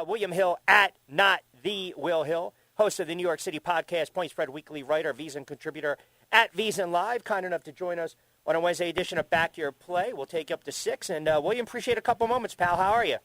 William Hill at Not The Will Hill, host of the New York City Podcast, Point Spread Weekly writer, VSiN contributor at VSiN Live. Kind enough to join us on a Wednesday edition of Back Your Play. We'll take you up to 6. And, William, appreciate a couple moments, pal. How are you?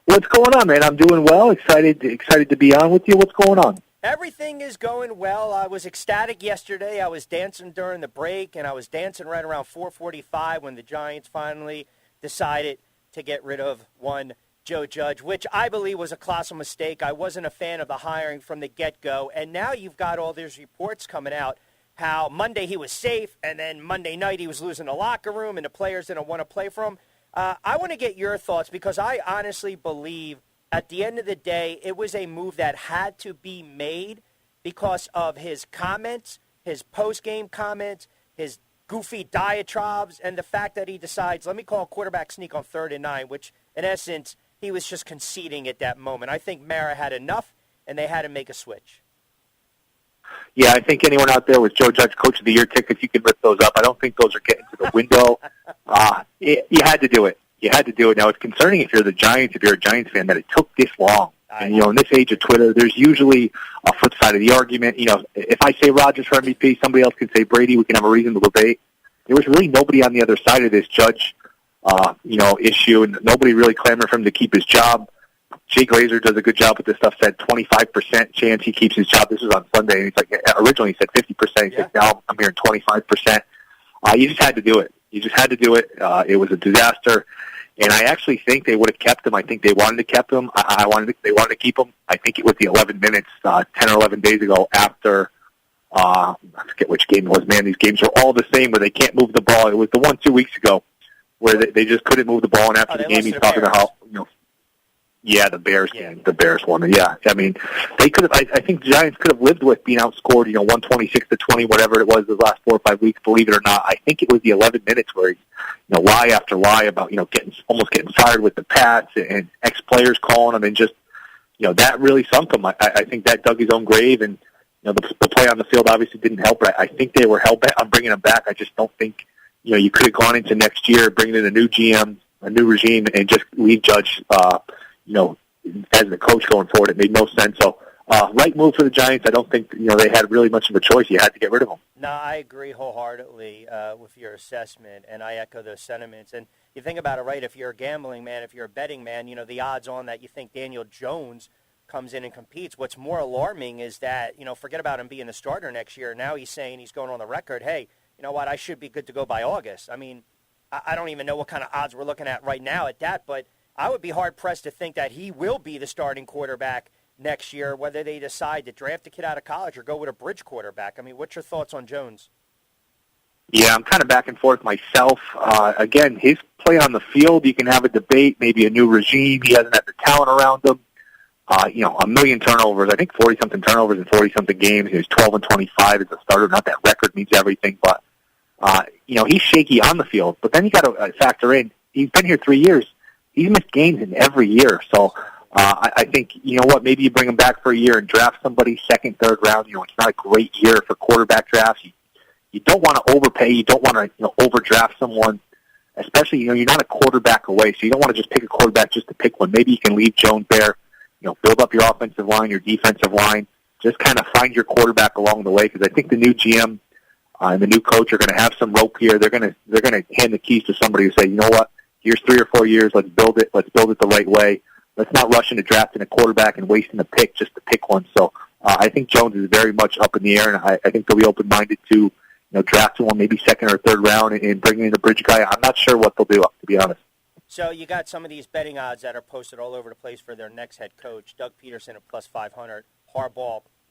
What's going on, man? I'm doing well. Excited to be on with you. What's going on? Everything is going well. I was ecstatic yesterday. I was dancing during the break, and I was dancing right around 4:45 when the Giants finally decided to get rid of one Joe Judge, which I believe was a colossal mistake. I wasn't a fan of the hiring from the get-go, and now you've got all these reports coming out how Monday he was safe, and then Monday night he was losing the locker room, and the players didn't want to play for him. I want to get your thoughts because I honestly believe at the end of the day it was a move that had to be made because of his comments, his post-game comments, his goofy diatribes, and the fact that he decides, let me call a quarterback sneak on 3rd and 9, which in essence he was just conceding at that moment. I think Mara had enough, and they had to make a switch. Yeah, I think anyone out there with Joe Judge Coach of the Year tickets, you can rip those up. I don't think those are getting to the window. You had to do it. You had to do it. Now, it's concerning if you're the Giants, if you're a Giants fan, that it took this long. And, in this age of Twitter, there's usually a flip side of the argument. If I say Rodgers for MVP, somebody else can say Brady. We can have a reasonable debate. There was really nobody on the other side of this Judge issue, and nobody really clamored for him to keep his job. Jay Glazer does a good job with this stuff, said 25% chance he keeps his job. This was on Sunday, and he's like, originally he said 50%. He's like, now I'm hearing 25%. You just had to do it. You just had to do it. It was a disaster, and I actually think they would have kept him. I think they wanted to keep him. They wanted to keep him. I think it was the 11 minutes, 10 or 11 days ago after, I forget which game it was. Man, these games are all the same where they can't move the ball. It was the one 2 weeks ago where they just couldn't move the ball, and after the game he's talking about how, yeah, the Bears game, the Bears won. Yeah, I mean, they could have. I think the Giants could have lived with being outscored, 126-20, whatever it was, the last 4 or 5 weeks. Believe it or not, I think it was the 11 minutes where he, lie after lie about almost getting fired with the Pats and ex-players calling him, and just that really sunk him. I think that dug his own grave, and the play on the field obviously didn't help. But I think they were hell bent on bringing him back. I just don't think you could have gone into next year bringing in a new GM, a new regime, and just leave Judge. As the coach going forward, it made no sense. So, right move for the Giants. I don't think, they had really much of a choice. You had to get rid of him. No, I agree wholeheartedly with your assessment, and I echo those sentiments. And you think about it, right, if you're a gambling man, if you're a betting man, the odds on that you think Daniel Jones comes in and competes. What's more alarming is that, forget about him being the starter next year. Now he's saying, he's going on the record, hey, you know what, I should be good to go by August. I mean, I don't even know what kind of odds we're looking at right now at that, but I would be hard-pressed to think that he will be the starting quarterback next year, whether they decide to draft a kid out of college or go with a bridge quarterback. I mean, what's your thoughts on Jones? Yeah, I'm kind of back and forth myself. Again, his play on the field, you can have a debate, maybe a new regime. He hasn't had the talent around him. A million turnovers. I think 40-something turnovers in 40-something games. He was 12-25 as a starter. Not that record means everything, but, he's shaky on the field. But then you got to factor in, he's been here 3 years. He's missed games in every year. So I think, maybe you bring him back for a year and draft somebody second, third round. It's not a great year for quarterback drafts. You don't want to overpay. You don't want to overdraft someone, especially, you're not a quarterback away. So you don't want to just pick a quarterback just to pick one. Maybe you can leave Jones there, build up your offensive line, your defensive line. Just kind of find your quarterback along the way, because I think the new GM and the new coach are going to have some rope here. They're going to hand the keys to somebody who say, you know what? Here's 3 or 4 years. Let's build it. Let's build it the right way. Let's not rush into drafting a quarterback and wasting a pick just to pick one. So I think Jones is very much up in the air, and I think they'll be open-minded to drafting one maybe second or third round and bringing in a bridge guy. I'm not sure what they'll do, to be honest. So you got some of these betting odds that are posted all over the place for their next head coach. Doug Peterson at plus 500.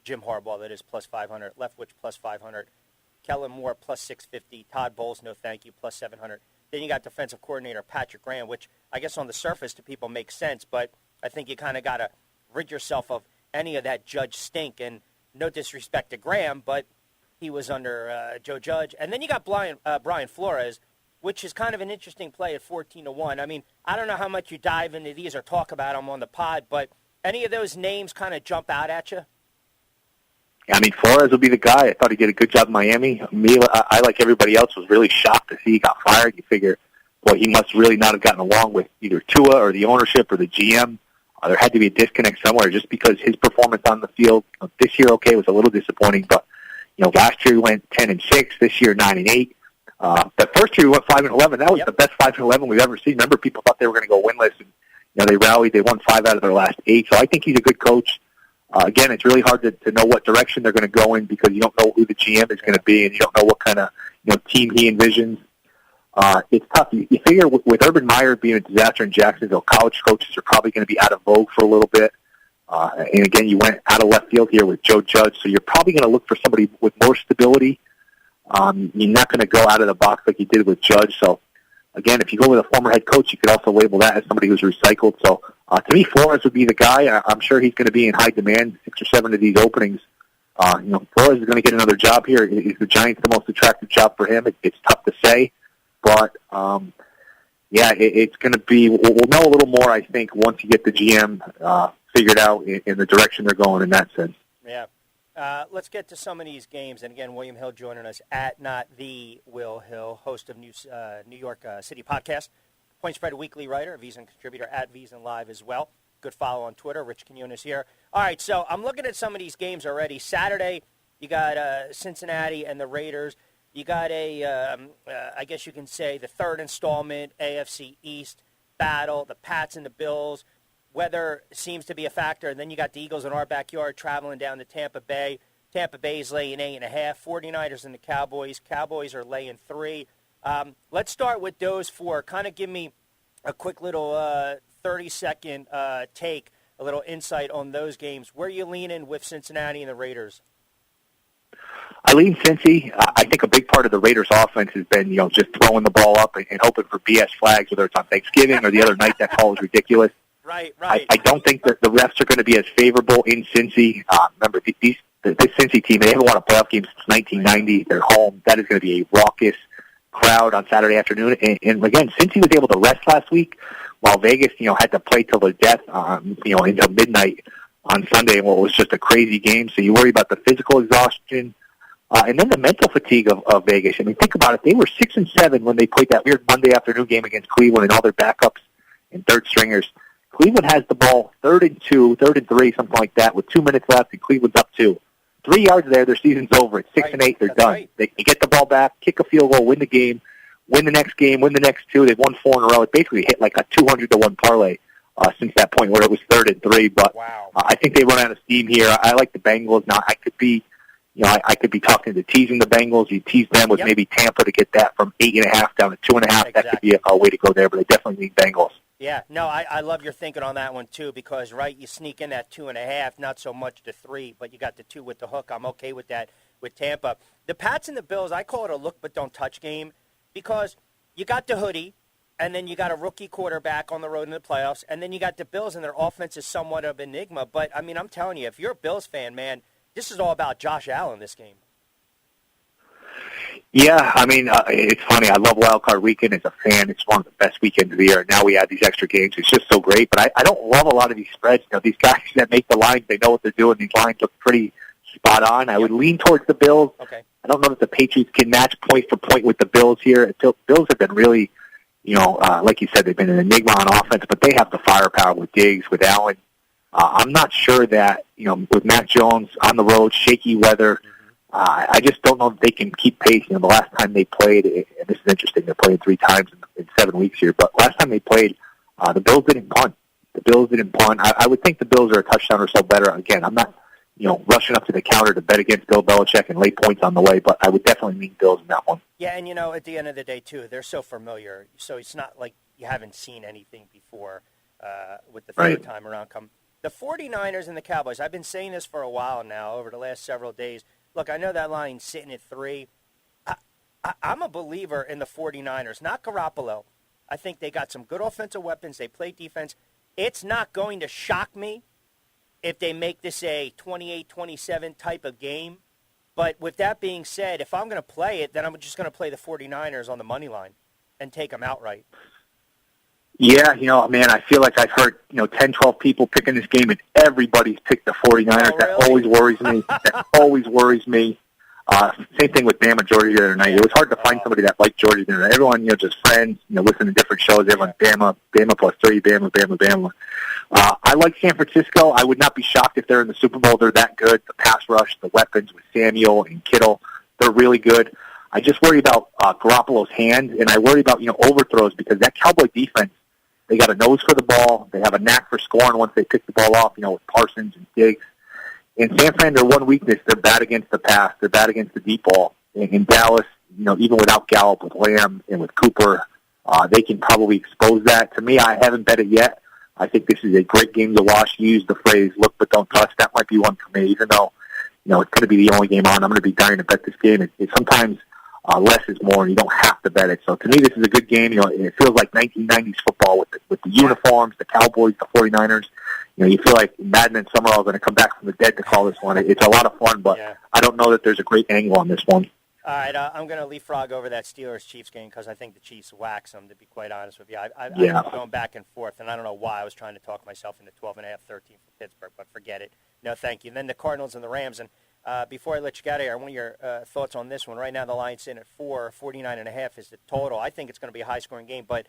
Jim Harbaugh, that is, plus 500. Leftwich plus 500. Kellen Moore plus 650. Todd Bowles, no thank you, plus 700. Then you got defensive coordinator Patrick Graham, which I guess on the surface to people makes sense, but I think you kind of got to rid yourself of any of that Judge stink. And no disrespect to Graham, but he was under Joe Judge. And then you got Brian Flores, which is kind of an interesting play at 14-1. I mean, I don't know how much you dive into these or talk about them on the pod, but any of those names kind of jump out at you? I mean, Flores will be the guy. I thought he did a good job in Miami. Me, I like everybody else, was really shocked to see he got fired. You figure, boy, he must really not have gotten along with either Tua or the ownership or the GM. There had to be a disconnect somewhere just because his performance on the field this year, okay, was a little disappointing, but last year he went 10-6, this year 9-8. The first year we went 5-11. That was the best 5-11 we've ever seen. Remember, people thought they were going to go winless, and they rallied. They won 5 out of their last 8. So I think he's a good coach. Again, it's really hard to know what direction they're going to go in because you don't know who the GM is going to be, and you don't know what kind of team he envisions. It's tough. You figure with Urban Meyer being a disaster in Jacksonville, college coaches are probably going to be out of vogue for a little bit. And again, you went out of left field here with Joe Judge, so you're probably going to look for somebody with more stability. You're not going to go out of the box like you did with Judge. So, again, if you go with a former head coach, you could also label that as somebody who's recycled. So, to me, Flores would be the guy. I'm sure he's going to be in high demand, 6 or 7 of these openings. Flores is going to get another job here. Is the Giants the most attractive job for him? It's tough to say. But, it's going to be, we'll know a little more, I think, once you get the GM figured out in the direction they're going in that sense. Yeah. Let's get to some of these games. And, again, William Hill joining us at Not The Will Hill, host of New York City Podcast, Point Spread Weekly writer, VSiN contributor at VSiN Live as well. Good follow on Twitter. Rich Quinones here. All right, so I'm looking at some of these games already. Saturday, you got Cincinnati and the Raiders. You got I guess you can say, the third installment, AFC East battle, the Pats and the Bills. Weather seems to be a factor. And then you got the Eagles in our backyard traveling down to Tampa Bay. Tampa Bay's laying 8.5. 49ers and the Cowboys. Cowboys are laying 3. Let's start with those 4. Kind of give me a quick little 30-second take, a little insight on those games. Where are you leaning with Cincinnati and the Raiders? I lean Cincy. I think a big part of the Raiders' offense has been, just throwing the ball up and hoping for BS flags, whether it's on Thanksgiving or the other night. That call is ridiculous. Right. I don't think that the refs are going to be as favorable in Cincy. Remember, this Cincy team, they haven't won a playoff game since 1990. They're home. That is going to be a raucous crowd on Saturday afternoon. And again, Cincy was able to rest last week while Vegas, had to play till the death, until midnight on Sunday, and what was just a crazy game. So you worry about the physical exhaustion. And then the mental fatigue of Vegas. I mean, think about it. They were 6-7 when they played that weird Monday afternoon game against Cleveland and all their backups and third stringers. Cleveland has the ball 3rd and 2, 3rd and 3, something like that, with 2 minutes left, and Cleveland's up 2. 3 yards there, their season's over. It's 6-8, they're done. Right. They get the ball back, kick a field goal, win the game, win the next game, win the next 2. They've won 4 in a row. It basically hit like a 200-to-1 parlay since that point where it was 3rd and 3. But wow. I think they run out of steam here. I like the Bengals. Now, I could be talking to teasing the Bengals. You tease them with maybe Tampa to get that from 8.5 down to 2.5. Exactly. That could be a way to go there, but I definitely need Bengals. Yeah, no, I love your thinking on that one, too, because, right, you sneak in that 2.5, not so much the 3, but you got the 2 with the hook. I'm okay with that with Tampa. The Pats and the Bills, I call it a look but don't touch game because you got the hoodie, and then you got a rookie quarterback on the road in the playoffs, and then you got the Bills, and their offense is somewhat of an enigma. But, I mean, I'm telling you, if you're a Bills fan, man, this is all about Josh Allen this game. Yeah, I mean, it's funny. I love Wildcard Weekend as a fan. It's one of the best weekends of the year. Now we add these extra games. It's just so great. But I don't love a lot of these spreads. These guys that make the lines, they know what they're doing. These lines look pretty spot on. I would lean towards the Bills. Okay. I don't know that the Patriots can match point for point with the Bills here. Bills have been really, like you said, they've been an enigma on offense, but they have the firepower with Diggs, with Allen. I'm not sure that, with Mac Jones on the road, shaky weather, I just don't know if they can keep pace. The last time they played, and this is interesting, they're playing 3 times in 7 weeks here, but last time they played, the Bills didn't punt. I would think the Bills are a touchdown or so better. Again, I'm not, rushing up to the counter to bet against Bill Belichick and lay points on the way, but I would definitely lean Bills in that one. Yeah, and, at the end of the day, too, they're so familiar, so it's not like you haven't seen anything before with the third time around come. The 49ers and the Cowboys, I've been saying this for a while now, over the last several days. Look, I know that line's sitting at 3. I'm a believer in the 49ers, not Garoppolo. I think they got some good offensive weapons. They play defense. It's not going to shock me if they make this a 28-27 type of game. But with that being said, if I'm going to play it, then I'm just going to play the 49ers on the money line and take them outright. Yeah, man, I feel like I've heard, 10, 12 people picking this game, and everybody's picked the 49ers. Oh, really? That always worries me. Same thing with Bama Georgia the other night. It was hard to find somebody that liked Georgia the other night. Everyone, just friends, listen to different shows. Everyone, Bama plus 3, Bama. I like San Francisco. I would not be shocked if they're in the Super Bowl. They're that good. The pass rush, the weapons with Samuel and Kittle, they're really good. I just worry about Garoppolo's hand, and I worry about, overthrows, because that Cowboy defense, they got a nose for the ball. They have a knack for scoring once they pick the ball off, with Parsons and Diggs. In San Fran, their one weakness, they're bad against the pass. They're bad against the deep ball. In Dallas, even without Gallup, with Lamb and with Cooper, they can probably expose that. To me, I haven't bet it yet. I think this is a great game to watch. Use the phrase, look but don't touch. That might be one for me, even though, it's going to be the only game on. I'm going to be dying to bet this game. It sometimes less is more, and you don't have to bet it. So to me, this is a good game. It feels like 1990s football with the uniforms, the Cowboys, the 49ers. You feel like Madden and Summerall are going to come back from the dead to call this one. It's a lot of fun, but I don't know that there's a great angle on this one. All right, I'm going to leapfrog over that Steelers-Chiefs game because I think the Chiefs wax them, to be quite honest with you. I've been going back and forth, and I don't know why I was trying to talk myself into 12.5, 13 for Pittsburgh, but forget it. No, thank you. And then the Cardinals and the Rams. And before I let you get out of here, I want your thoughts on this one. Right now, the line's in at 49.5 is the total. I think it's going to be a high-scoring game, but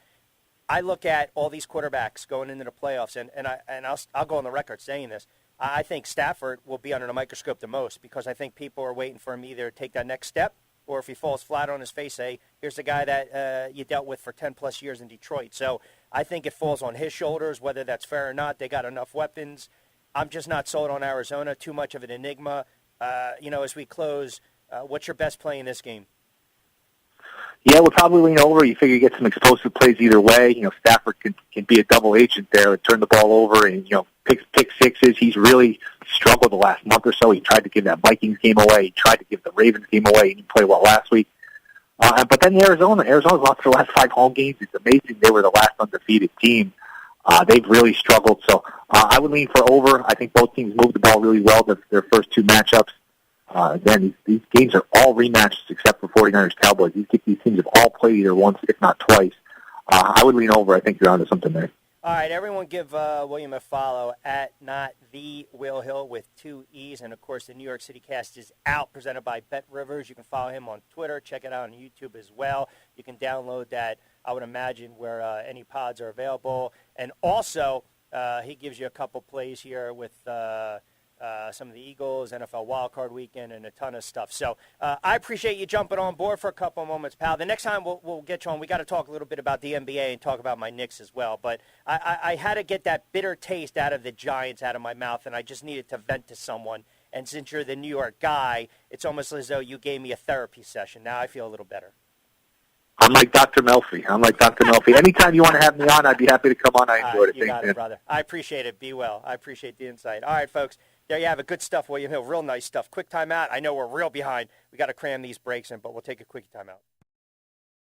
I look at all these quarterbacks going into the playoffs, and I'll go on the record saying this. I think Stafford will be under the microscope the most because I think people are waiting for him either to take that next step or if he falls flat on his face, say, here's the guy that you dealt with for 10-plus years in Detroit. So I think it falls on his shoulders, whether that's fair or not. They got enough weapons. I'm just not sold on Arizona. Too much of an enigma. As we close, what's your best play in this game? Yeah, we'll probably lean over. You figure you get some explosive plays either way. Stafford can be a double agent there and turn the ball over and, pick sixes. He's really struggled the last month or so. He tried to give that Vikings game away. He tried to give the Ravens game away, and he played well last week. But then Arizona's lost their last 5 home games. It's amazing. They were the last undefeated team. They've really struggled. So I would lean for over. I think both teams moved the ball really well their first 2 matchups. Again, these games are all rematches except for 49ers Cowboys. These teams have all played either once, if not twice. I would lean over. I think you're onto something there. All right, everyone give William a follow at not the Will Hill with 2 E's. And, of course, the New York Citycast is out, presented by Bet Rivers. You can follow him on Twitter. Check it out on YouTube as well. You can download that, I would imagine, where any pods are available. And also, he gives you a couple plays here with some of the Eagles, NFL Wildcard weekend, and a ton of stuff. So I appreciate you jumping on board for a couple of moments, pal. The next time we'll get you on, we got to talk a little bit about the NBA and talk about my Knicks as well. But I had to get that bitter taste out of the Giants out of my mouth, and I just needed to vent to someone. And since you're the New York guy, it's almost as though you gave me a therapy session. Now I feel a little better. I'm like Dr. Melfi. Anytime you want to have me on, I'd be happy to come on. I enjoyed it. You got it, brother. I appreciate it. Be well. I appreciate the insight. All right, folks. There you have it. Good stuff, William Hill. Real nice stuff. Quick timeout. I know we're real behind. We got to cram these breaks in, but we'll take a quick timeout.